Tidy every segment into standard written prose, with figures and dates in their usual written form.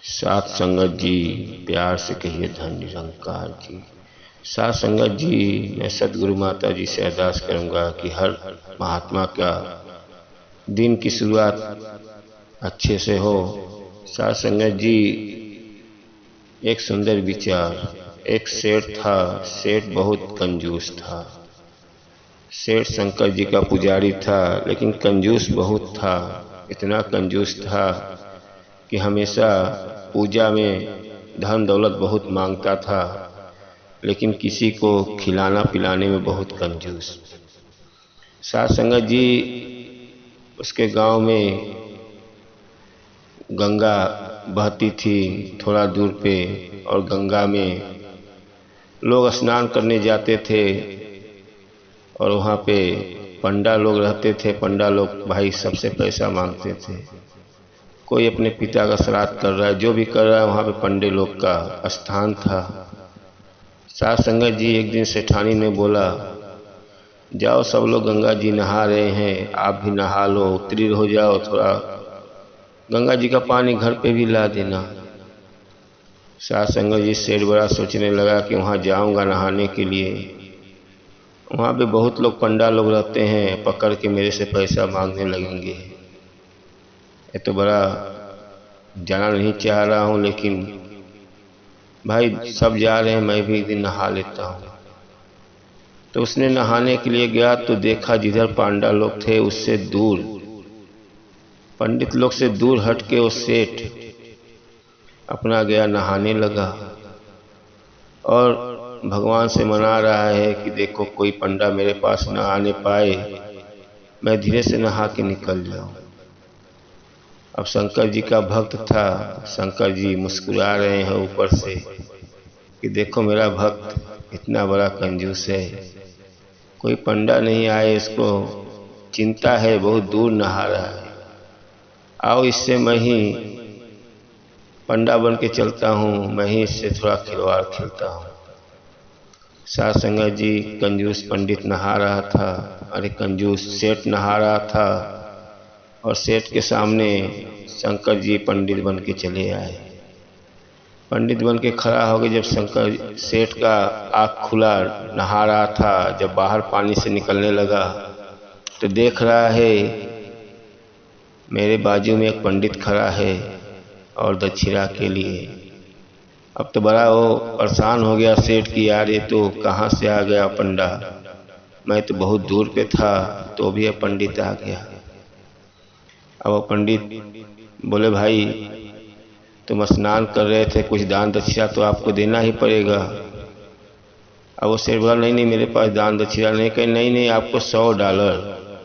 सात संगत जी, प्यार से कहिए धन निरंकार जी। सात संगत जी, मैं सदगुरु माता जी से अरदास करूंगा कि हर महात्मा का दिन की शुरुआत अच्छे से हो। सात संगत जी, एक सुंदर विचार। एक सेठ था, सेठ बहुत कंजूस था। सेठ शंकर जी का पुजारी था, लेकिन कंजूस बहुत था। इतना कंजूस था कि हमेशा पूजा में धन दौलत बहुत मांगता था, लेकिन किसी को खिलाना पिलाने में बहुत कंजूस। सात संगत जी, उसके गांव में गंगा बहती थी थोड़ा दूर पे, और गंगा में लोग स्नान करने जाते थे, और वहाँ पे पंडा लोग रहते थे। पंडा लोग भाई सबसे पैसा मांगते थे। कोई अपने पिता का श्राद्ध कर रहा है, जो भी कर रहा है, वहाँ पे पंडे लोग का स्थान था। सात संगत जी, एक दिन सेठानी ने बोला, जाओ सब लोग गंगा जी नहा रहे हैं, आप भी नहा लो, उत्तरी हो जाओ, थोड़ा गंगा जी का पानी घर पे भी ला देना। सात संगत जी सेठ बड़ा सोचने लगा कि वहाँ जाऊंगा नहाने के लिए, वहाँ पे बहुत लोग पंडा लोग रहते हैं, पकड़ के मेरे से पैसा मांगने लगेंगे। ये तो बड़ा जाना नहीं चाह रहा हूँ, लेकिन भाई सब जा रहे हैं, मैं भी एक दिन नहा लेता हूँ। तो उसने नहाने के लिए गया तो देखा जिधर पांडा लोग थे उससे दूर, पंडित लोग से दूर हट के वो सेठ अपना गया नहाने लगा, और भगवान से मना रहा है कि देखो कोई पंडा मेरे पास न आने पाए, मैं धीरे से नहा के निकल जाऊं। अब शंकर जी का भक्त था, शंकर जी मुस्कुरा रहे हैं ऊपर से कि देखो मेरा भक्त इतना बड़ा कंजूस है, कोई पंडा नहीं आए, इसको चिंता है, बहुत दूर नहा रहा है, आओ इससे मैं ही पंडा बन के चलता हूँ, मैं ही इससे थोड़ा खिलवाड़ खेलता हूँ। सात संगत जी, कंजूस पंडित नहा रहा था, अरे कंजूस सेठ नहा रहा था, और सेठ के सामने शंकर जी पंडित बन के चले आए। पंडित बन के खड़ा हो गए। जब शंकर सेठ का आँख खुला, नहा रहा था, जब बाहर पानी से निकलने लगा तो देख रहा है मेरे बाजू में एक पंडित खड़ा है और दक्षिणा के लिए। अब तो बड़ा वो परेशान हो गया सेठ की, यार ये तो कहाँ से आ गया पंडा, मैं तो बहुत दूर पे था, तो भी अब पंडित आ गया। अब वो पंडित बोले, भाई तुम स्नान कर रहे थे, कुछ दान दक्षिणा तो आपको देना ही पड़ेगा। अब वो सेठ बोला, नहीं नहीं मेरे पास दान दक्षिणा नहीं। कहे नहीं नहीं, आपको $100।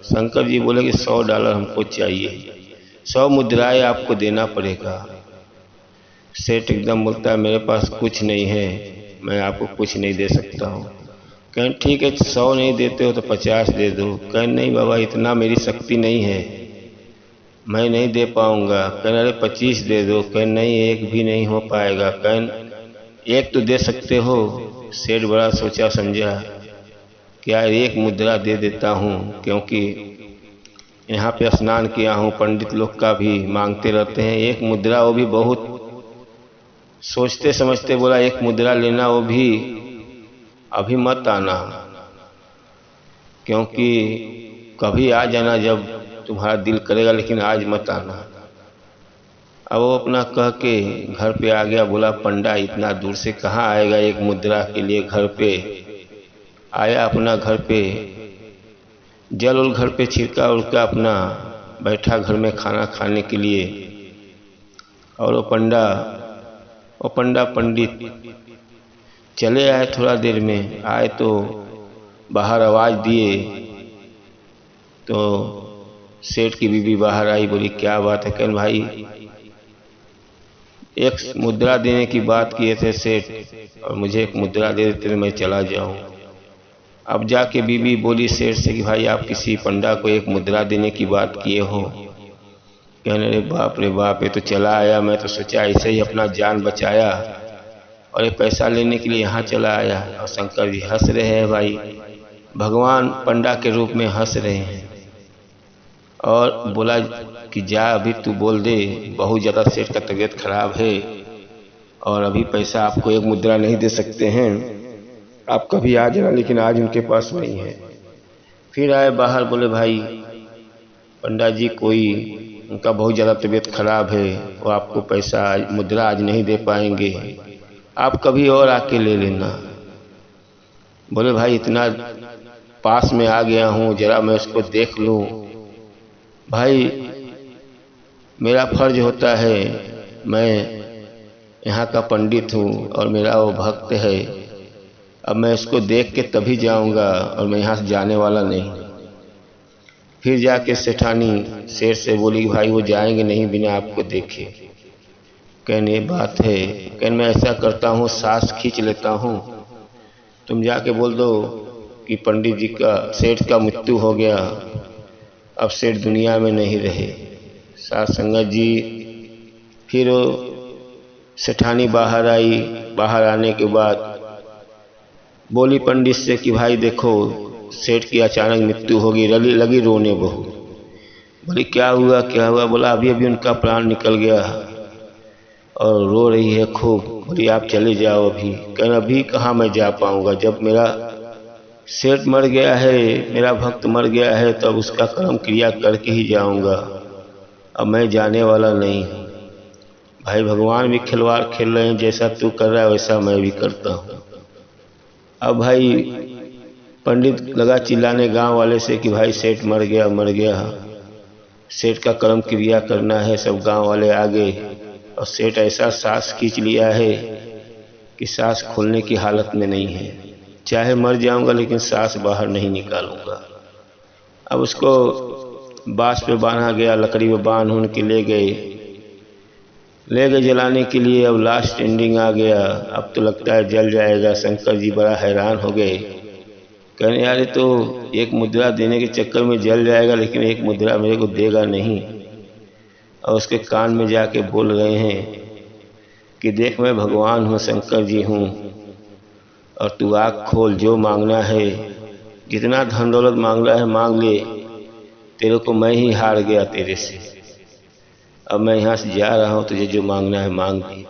शंकर जी बोले कि $100 हमको चाहिए, 100 मुद्राएं आपको देना पड़ेगा। सेठ एकदम बोलता है, मेरे पास कुछ नहीं है, मैं आपको कुछ नहीं दे सकता हूँ। कहें ठीक है, 100 नहीं देते हो तो 50 दे दो। कहें नहीं बाबा, इतना मेरी शक्ति नहीं है, मैं नहीं दे पाऊंगा। कहने अरे 25 दे दो। कहें नहीं, एक भी नहीं हो पाएगा। कहें एक तो दे सकते हो। सेठ बड़ा सोचा समझा, क्या एक मुद्रा दे देता हूँ, क्योंकि यहाँ पे स्नान किया हूँ, पंडित लोग का भी मांगते रहते हैं, एक मुद्रा, वो भी बहुत सोचते समझते बोला, एक मुद्रा लेना, वो भी अभी मत आना, क्योंकि कभी आ जाना जब तुम्हारा दिल करेगा, लेकिन आज मत आना। अब वो अपना कह के घर पे आ गया। बोला पंडा इतना दूर से कहाँ आएगा एक मुद्रा के लिए। घर पे आया, अपना घर पे जल उल घर पे छिड़का उड़का, अपना बैठा घर में खाना खाने के लिए। और वो पंडा पंडित चले आए। थोड़ा देर में आए तो बाहर आवाज दिए तो सेठ की बीवी बाहर आई, बोली क्या बात है। कहन भाई एक मुद्रा देने की बात किए थे सेठ, और मुझे एक मुद्रा दे देते तो मैं चला जाऊं। अब जाके बीवी बोली सेठ से कि भाई आप किसी पंडा को एक मुद्रा देने की बात किए हो। कहने रे बाप, ये तो चला आया, मैं तो सोचा ऐसे ही अपना जान बचाया, और ये पैसा लेने के लिए यहाँ चला आया। और शंकर जी हंस रहे हैं, भाई भगवान पंडा के रूप में हंस रहे हैं। और बोला कि जा अभी तू बोल दे, बहुत ज़्यादा सेठ का तबीयत खराब है और अभी पैसा आपको 1 मुद्रा नहीं दे सकते हैं, आप कभी आ जाना, लेकिन आज उनके पास नहीं है। फिर आए बाहर, बोले भाई पंडा जी कोई उनका बहुत ज़्यादा तबीयत खराब है, वो आपको पैसा मुद्रा आज नहीं दे पाएंगे, आप कभी और आके ले लेना। बोले भाई इतना पास में आ गया हूँ, जरा मैं उसको देख लूँ। भाई मेरा फर्ज होता है, मैं यहाँ का पंडित हूँ और मेरा वो भक्त है, अब मैं इसको देख के तभी जाऊँगा और मैं यहाँ से जाने वाला नहीं। फिर जाके सेठानी शेर से बोली कि भाई वो जाएंगे नहीं बिना आपको देखे। कहने ये बात है, कहने मैं ऐसा करता हूँ सांस खींच लेता हूँ, तुम जाके बोल दो कि पंडित जी का सेठ का मृत्यु हो गया, अब सेठ दुनिया में नहीं रहे। साथ संगत जी फिर वो सेठानी बाहर आई, बाहर आने के बाद बोली पंडित से कि भाई देखो सेठ की अचानक मृत्यु होगी, लगी रोने बहू। बोली क्या हुआ क्या हुआ? बोला अभी अभी उनका प्राण निकल गया और रो रही है खूब। बोली आप चले जाओ अभी। कहना अभी कहाँ मैं जा पाऊँगा, जब मेरा सेठ मर गया है, मेरा भक्त मर गया है, तब उसका कर्म क्रिया करके ही जाऊँगा, अब मैं जाने वाला नहीं हूँ। भाई भगवान भी खिलवाड़ खेल रहे हैं, जैसा तू कर रहा है वैसा मैं भी करता हूँ। अब भाई पंडित लगा चिल्लाने गांव वाले से कि भाई सेठ मर गया मर गया, सेठ का कर्म क्रिया करना है। सब गांव वाले आ गए और सेठ ऐसा सांस खींच लिया है कि सांस खोलने की हालत में नहीं है, चाहे मर जाऊंगा लेकिन सांस बाहर नहीं निकालूंगा। अब उसको बांस पे बांधा गया, लकड़ी में बांध उन के ले गए जलाने के लिए। अब लास्ट एंडिंग आ गया, अब तो लगता है जल जाएगा। शंकर जी बड़ा हैरान हो गए, कहने यार तो 1 मुद्रा देने के चक्कर में जल जाएगा, लेकिन 1 मुद्रा मेरे को देगा नहीं। और उसके कान में जाके बोल रहे हैं कि देख मैं भगवान हूँ, शंकर जी हूँ, और तू आँख खोल, जो मांगना है, जितना धन दौलत मांगना है मांग ले, तेरे को मैं ही हार गया तेरे से, अब मैं यहाँ से जा रहा हूँ, तुझे जो मांगना है मांग ले।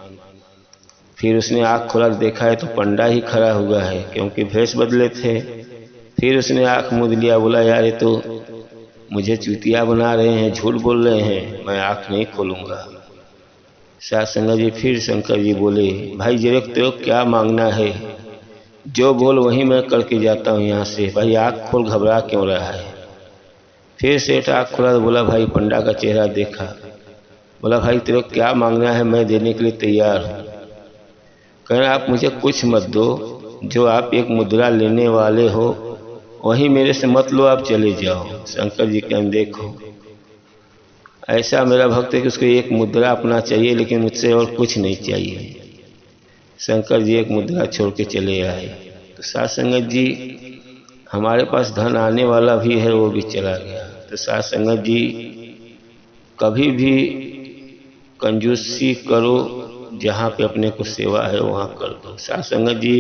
फिर उसने आँख खोला, देखा है तो पंडा ही खड़ा हुआ है, क्योंकि भेष बदले थे। फिर उसने आँख मूंद लिया, बोला यार ये तो मुझे चूतिया बना रहे हैं, झूठ बोल रहे हैं, मैं आँख नहीं खोलूँगा। साथ संगत जी फिर शंकर जी बोले भाई जरे तेरे क्या मांगना है, जो बोल वही मैं करके जाता हूँ यहाँ से, भाई आँख खोल, घबरा क्यों रहा है। फिर सेठ आँख खोला तो बोला भाई पंडा का चेहरा देखा, बोला भाई तेरे क्या मांगना है, मैं देने के लिए तैयार हूँ। कहना आप मुझे कुछ मत दो, जो आप 1 मुद्रा लेने वाले हो वही मेरे से मत लो, आप चले जाओ। शंकर जी कहने देखो ऐसा मेरा भक्त है कि उसको 1 मुद्रा अपना चाहिए, लेकिन मुझसे और कुछ नहीं चाहिए। शंकर जी 1 मुद्रा छोड़ के चले आए। तो साथ संगत जी हमारे पास धन आने वाला भी है, वो भी चला गया। तो साथ संगत जी कभी भी कंजूसी करो, जहाँ पे अपने को सेवा है वहाँ कर दो। साथ संगत जी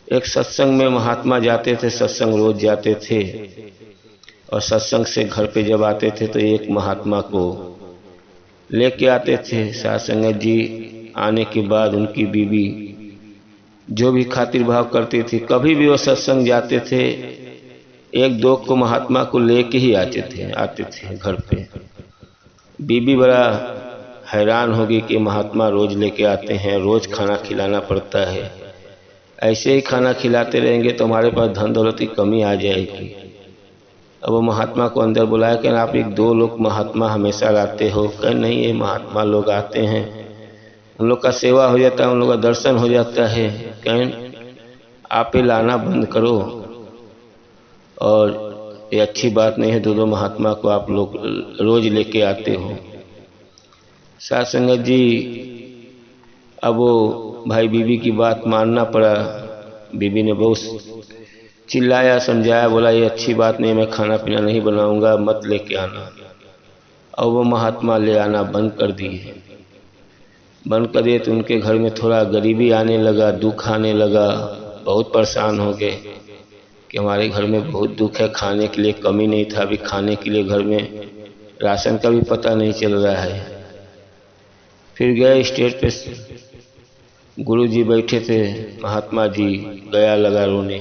एक सत्संग में महात्मा जाते थे, सत्संग रोज जाते थे, और सत्संग से घर पे जब आते थे तो एक महात्मा को लेके आते थे। साथ संगत जी आने के बाद उनकी बीवी जो भी खातिर भाव करती थी, कभी भी वो सत्संग जाते थे 1-2 को महात्मा को लेके ही आते थे घर पे। बीबी बड़ा हैरान होगी कि महात्मा रोज लेके आते हैं, रोज खाना खिलाना पड़ता है, ऐसे ही खाना खिलाते रहेंगे तो हमारे पास धन दौलत की कमी आ जाएगी। अब वो महात्मा को अंदर बुलाया, कि आप 1-2 लोग महात्मा हमेशा लाते हो? कह नहीं, ये महात्मा लोग आते हैं, उन लोग का सेवा हो जाता है, उन लोग का दर्शन हो जाता है। कहें आप ही लाना बंद करो, और ये अच्छी बात नहीं है, 2-2 महात्मा को आप लोग रोज लेके आते हो। साथ संगत जी अब वो भाई बीबी की बात मानना पड़ा। बीबी ने बहुत चिल्लाया, समझाया, बोला ये अच्छी बात नहीं, मैं खाना पीना नहीं बनाऊंगा, मत लेके आना। और वो महात्मा ले आना बंद कर दिए। बंद कर दिए तो उनके घर में थोड़ा गरीबी आने लगा, दुख आने लगा, बहुत परेशान हो गए। कि हमारे घर में बहुत दुख है, खाने के लिए कमी नहीं था, अभी खाने के लिए घर में राशन का भी पता नहीं चल रहा है। फिर गए स्टेज पे, गुरु जी बैठे थे, महात्मा जी गया लगा रोने।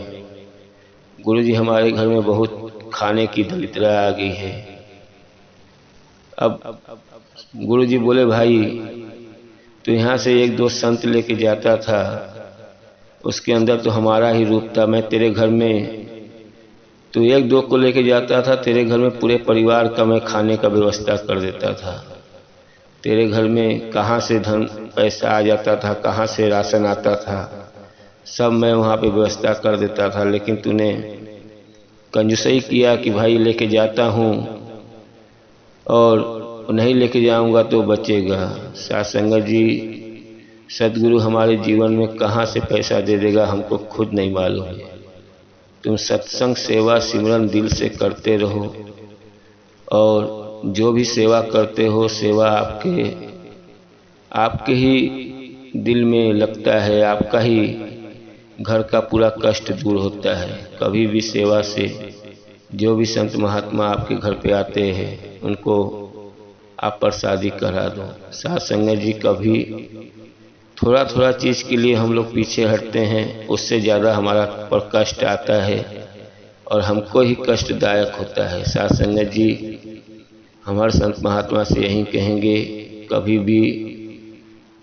गुरु जी हमारे घर में बहुत खाने की दरिद्रता आ गई है। अब गुरु जी बोले, भाई तो यहाँ से एक दो संत लेके जाता था, उसके अंदर तो हमारा ही रूप था। मैं तेरे घर में तो एक दो को लेके जाता था, तेरे घर में पूरे परिवार का मैं खाने का व्यवस्था कर देता था। तेरे घर में कहाँ से धन पैसा आ जाता था, कहाँ से राशन आता था, सब मैं वहाँ पे व्यवस्था कर देता था। लेकिन तूने कंजूसई किया कि भाई लेके जाता हूँ और नहीं लेके जाऊंगा तो बचेगा। साथ संगत जी, सदगुरु हमारे जीवन में कहाँ से पैसा दे देगा हमको खुद नहीं मालूम है। तुम सत्संग सेवा सिमरन दिल से करते रहो, और जो भी सेवा करते हो सेवा आपके ही दिल में लगता है, आपका ही घर का पूरा कष्ट दूर होता है। कभी भी सेवा से जो भी संत महात्मा आपके घर पे आते हैं उनको आप प्रसादी करा दो। साथ संगत जी, कभी थोड़ा थोड़ा चीज़ के लिए हम लोग पीछे हटते हैं, उससे ज़्यादा हमारा पर कष्ट आता है और हमको ही कष्टदायक होता है। साथ संगत जी, हमारे संत महात्मा से यही कहेंगे, कभी भी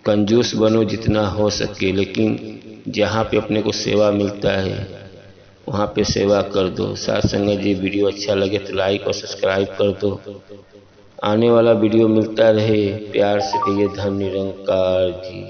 कंजूस बनो जितना हो सके, लेकिन जहाँ पे अपने को सेवा मिलता है वहाँ पे सेवा कर दो। साथ संगत जी, वीडियो अच्छा लगे तो लाइक और सब्सक्राइब कर दो। आने वाला वीडियो मिलता रहे, प्यार से कहिए धन निरंकार जी।